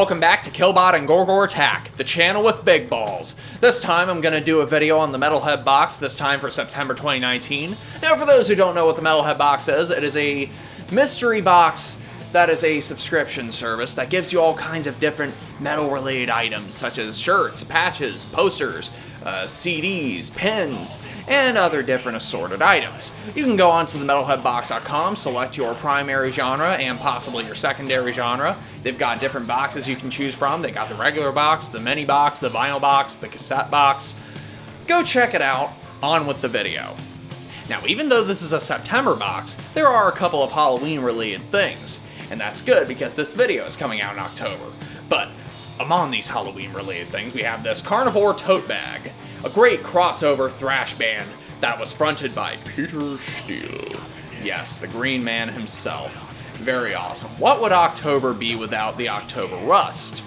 Welcome back to Killbot and Gor Gor Attack, the channel with big balls. This time I'm going to do a video on the Metalhead Box, this time for September 2019. Now for those who don't know what the Metalhead Box is, it is a mystery box that is a subscription service that gives you all kinds of different metal-related items, such as shirts, patches, posters, CDs, pins, and other different assorted items. You can go onto the metalheadbox.com, select your primary genre and possibly your secondary genre. They've got different boxes you can choose from. They got the regular box, the mini box, the vinyl box, the cassette box. Go check it out. On with the video. Now, even though this is a September box, there are a couple of Halloween-related things. And that's good because this video is coming out in October. But among these Halloween-related things, we have this Carnivore tote bag, a great crossover thrash band that was fronted by Peter Steele. Yes, the Green Man himself. Very awesome. What would October be without the October Rust?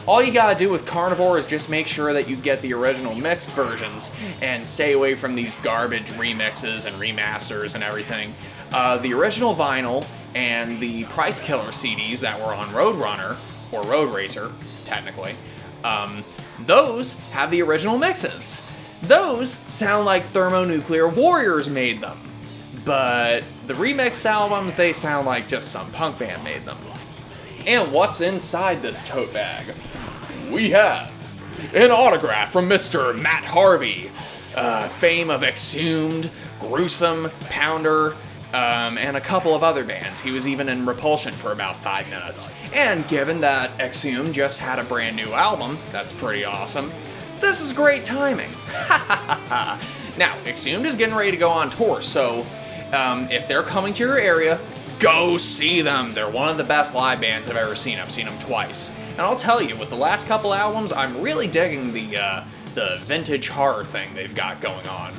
All you gotta do with Carnivore is just make sure that you get the original mixed versions and stay away from these garbage remixes and remasters and everything. The original vinyl and the Price Killer CDs that were on Roadrunner, or Road Racer, technically, those have the original mixes. Those sound like Thermonuclear Warriors made them. But the remix albums, they sound like just some punk band made them. And what's inside this tote bag? We have an autograph from Mr. Matt Harvey, fame of Exhumed, Gruesome, Pounder, and a couple of other bands. He was even in Repulsion for about 5 minutes. And given that Exhumed just had a brand new album, that's pretty awesome, this is great timing. Now, Exhumed is getting ready to go on tour, so if they're coming to your area, go see them. They're one of the best live bands I've ever seen. I've seen them twice. And I'll tell you, with the last couple albums, I'm really digging the vintage horror thing they've got going on.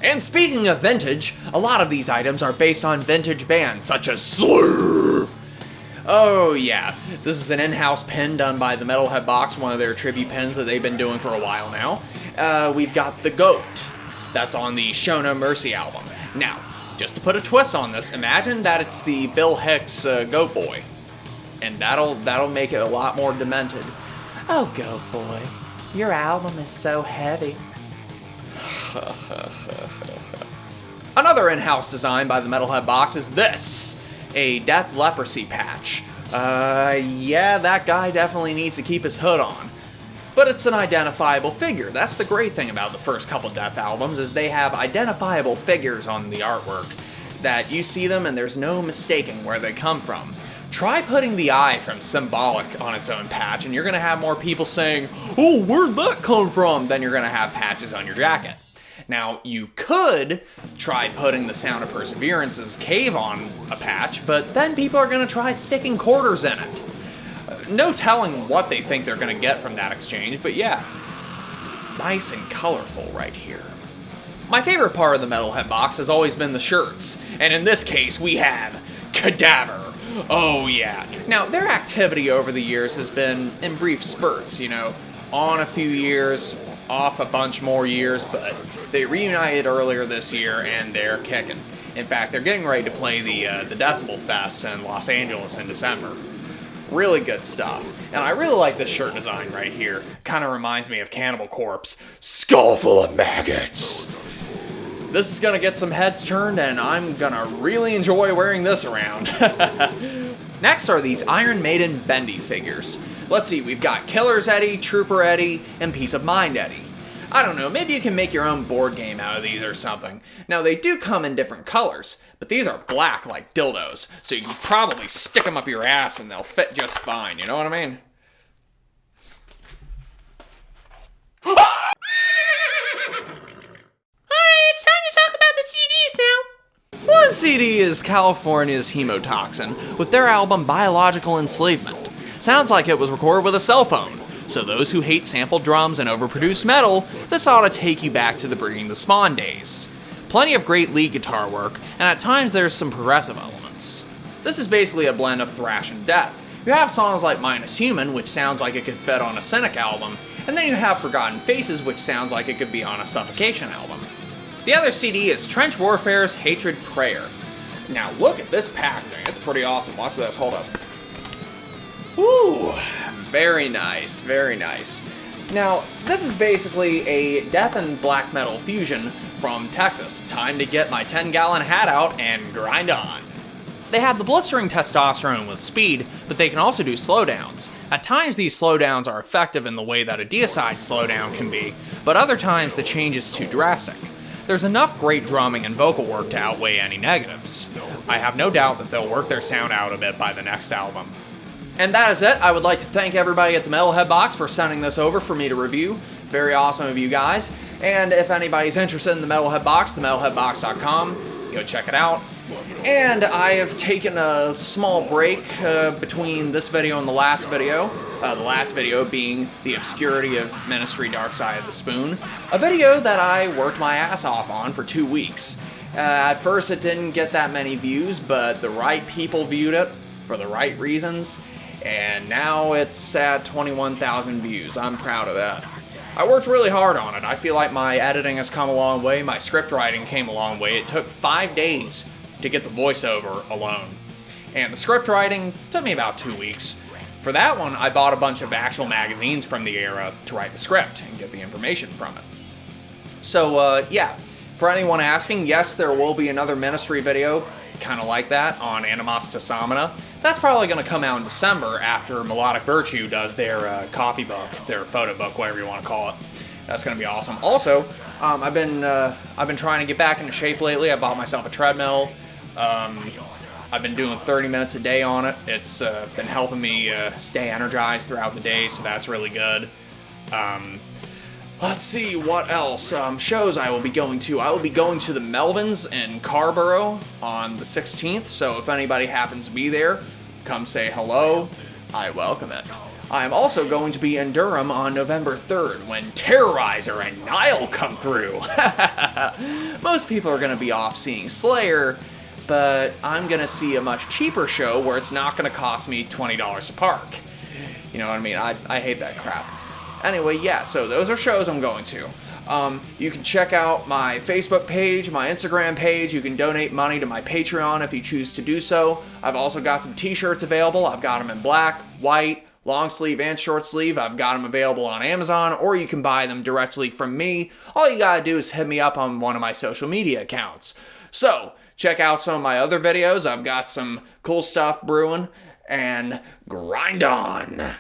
And speaking of vintage, a lot of these items are based on vintage bands, such as Slayer. Oh yeah, this is an in-house pin done by the Metalhead Box, one of their tribute pins that they've been doing for a while now. We've got the Goat, that's on the Show No Mercy album. Now, just to put a twist on this, imagine that it's the Bill Hicks Goat Boy. And that'll make it a lot more demented. Oh, Goat Boy, your album is so heavy. Another in-house design by the Metalhead Box is this, a Death Leprosy patch. Yeah, that guy definitely needs to keep his hood on. But it's an identifiable figure. That's the great thing about the first couple Death albums, is they have identifiable figures on the artwork that you see them and there's no mistaking where they come from. Try putting the eye from Symbolic on its own patch and you're gonna have more people saying, "Oh, where'd that come from?" than you're gonna have patches on your jacket. Now, you could try putting the Sound of Perseverance's Cave on a patch, but then people are gonna try sticking quarters in it. No telling what they think they're gonna get from that exchange, but yeah, nice and colorful right here. My favorite part of the Metalhead Box has always been the shirts, and in this case we have Cadaver. Oh yeah. Now, their activity over the years has been in brief spurts, you know, on a few years, off a bunch more years, but they reunited earlier this year and they're kicking. In fact, they're getting ready to play the Decibel Fest in Los Angeles in December. Really good stuff. And I really like this shirt design right here. Kind of reminds me of Cannibal Corpse. Skull full of maggots. This is gonna get some heads turned and I'm gonna really enjoy wearing this around. Next are these Iron Maiden bendy figures. Let's see, we've got Killer's Eddie, Trooper Eddie, and Peace of Mind Eddie. I don't know, maybe you can make your own board game out of these or something. Now, they do come in different colors, but these are black like dildos, so you can probably stick them up your ass and they'll fit just fine, you know what I mean? Alright, it's time to talk about the CDs now. One CD is California's Hemotoxin, with their album Biological Enslavement. Sounds like it was recorded with a cell phone. So those who hate sampled drums and overproduced metal, this ought to take you back to the Bringing the Spawn days. Plenty of great lead guitar work, and at times there's some progressive elements. This is basically a blend of thrash and death. You have songs like Minus Human, which sounds like it could fit on a Cynic album, and then you have Forgotten Faces, which sounds like it could be on a Suffocation album. The other CD is Trench Warfare's Hatred Prayer. Now look at this pack thing, it's pretty awesome. Watch this, hold up. Woo! Very nice, very nice. Now, this is basically a death and black metal fusion from Texas. Time to get my 10-gallon hat out and grind on. They have the blistering testosterone with speed, but they can also do slowdowns. At times these slowdowns are effective in the way that a deicide slowdown can be, but other times the change is too drastic. There's enough great drumming and vocal work to outweigh any negatives. I have no doubt that they'll work their sound out a bit by the next album. And that is it. I would like to thank everybody at the Metalhead Box for sending this over for me to review. Very awesome of you guys. And if anybody's interested in the Metalhead Box, themetalheadbox.com, go check it out. And I have taken a small break between this video and the last video. The last video being The Obscurity of Ministry Dark Side of the Spoon. A video that I worked my ass off on for 2 weeks. At first it didn't get that many views, but the right people viewed it for the right reasons. And now it's at 21,000 views. I'm proud of that. I worked really hard on it. I feel like my editing has come a long way. My script writing came a long way. It took 5 days to get the voiceover alone. And the script writing took me about 2 weeks. For that one, I bought a bunch of actual magazines from the era to write the script and get the information from it. So, yeah. For anyone asking, yes, there will be another Ministry video, kind of like that, on Animosita Samana. That's probably going to come out in December after Melodic Virtue does their copy book, their photo book, whatever you want to call it. That's going to be awesome. Also, I've been trying to get back into shape lately. I bought myself a treadmill. I've been doing 30 minutes a day on it. It's been helping me stay energized throughout the day, so that's really good. Let's see, what else? Shows I will be going to. I will be going to the Melvins in Carborough on the 16th, so if anybody happens to be there, come say hello. I welcome it. I am also going to be in Durham on November 3rd when Terrorizer and Nile come through. Most people are going to be off seeing Slayer, but I'm going to see a much cheaper show where it's not going to cost me $20 to park. You know what I mean? I hate that crap. Anyway, yeah, so those are shows I'm going to. You can check out my Facebook page, my Instagram page. You can donate money to my Patreon if you choose to do so. I've also got some t-shirts available. I've got them in black, white, long sleeve, and short sleeve. I've got them available on Amazon, or you can buy them directly from me. All you gotta do is hit me up on one of my social media accounts. So, check out some of my other videos. I've got some cool stuff brewing, and grind on!